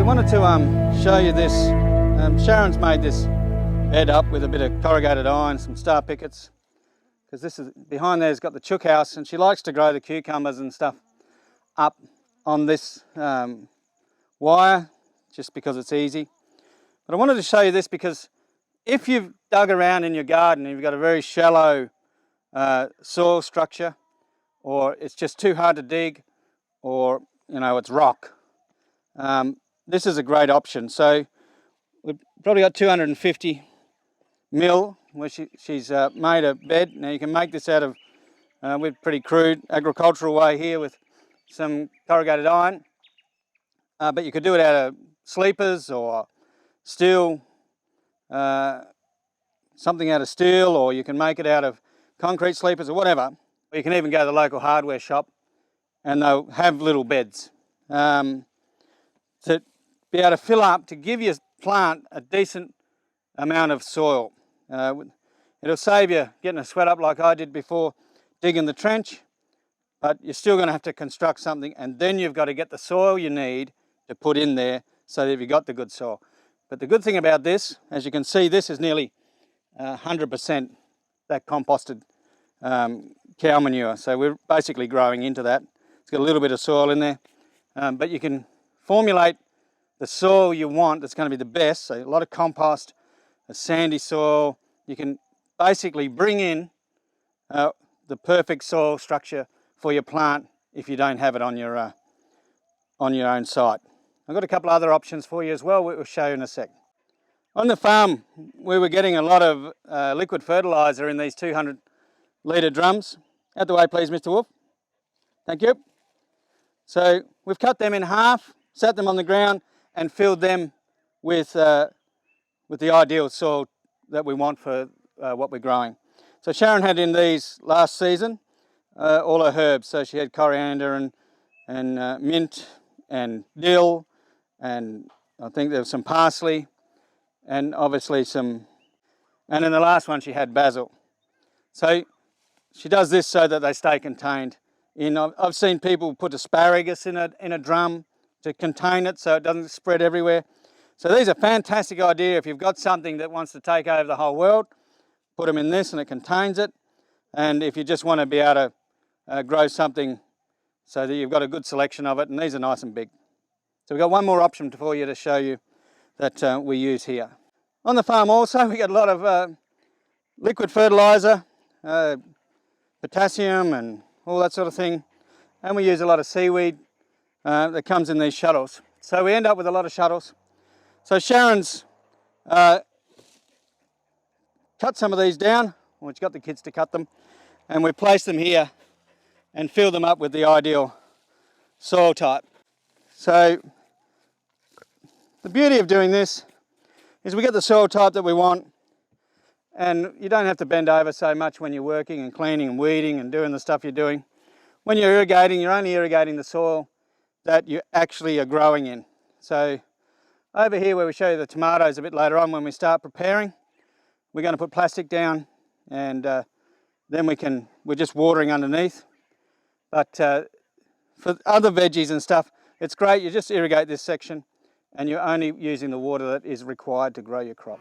wanted to show you this. Sharon's made this bed up with a bit of corrugated iron, some star pickets, because this is behind there's got the chook house, and she likes to grow the cucumbers and stuff up on this wire just because it's easy. But I wanted to show you this because if you've dug around in your garden and you've got a very shallow soil structure, or it's just too hard to dig, or it's rock, this is a great option. So we've probably got 250 mil where she's made a bed. Now you can make this out of with pretty crude agricultural way here with some corrugated iron, but you could do it out of sleepers or steel, something out of steel, or you can make it out of concrete sleepers or whatever. Or you can even go to the local hardware shop and they'll have little beds to be able to fill up, to give your plant a decent amount of soil. It'll save you getting a sweat up like I did before digging the trench, but you're still going to have to construct something, and then you've got to get the soil you need to put in there so that you've got the good soil. But the good thing about this, as you can see, this is nearly 100% that composted cow manure. So we're basically growing into that. It's got a little bit of soil in there, but you can formulate the soil you want that's going to be the best. So a lot of compost, a sandy soil. You can basically bring in the perfect soil structure for your plant if you don't have it on your own site. I've got a couple other options for you as well, we'll show you in a sec. On the farm, we were getting a lot of liquid fertiliser in these 200 litre drums. Out the way please, Mr. Wolf. Thank you. So we've cut them in half, sat them on the ground and filled them with the ideal soil that we want for what we're growing. So Sharon had in these last season all her herbs. So she had coriander and mint and dill, and I think there was some parsley, and obviously and in the last one she had basil. So she does this so that they stay contained. I've seen people put asparagus in a drum to contain it so it doesn't spread everywhere. So these are a fantastic idea if you've got something that wants to take over the whole world. Put them in this and it contains it. And if you just want to be able to grow something so that you've got a good selection of it, and these are nice and big. So we've got one more option for you to show you that we use here. On the farm also we got a lot of liquid fertiliser, potassium and all that sort of thing, and we use a lot of seaweed that comes in these shuttles. So we end up with a lot of shuttles. So Sharon's cut some of these down, or she's got the kids to cut them, and we place them here and fill them up with the ideal soil type. So the beauty of doing this is we get the soil type that we want, and you don't have to bend over so much when you're working and cleaning and weeding and doing the stuff you're doing. When you're irrigating, you're only irrigating the soil that you actually are growing in. So over here where we show you the tomatoes a bit later on, when we start preparing, we're going to put plastic down, and then we're just watering underneath. But for other veggies and stuff, it's great. You just irrigate this section and you're only using the water that is required to grow your crop.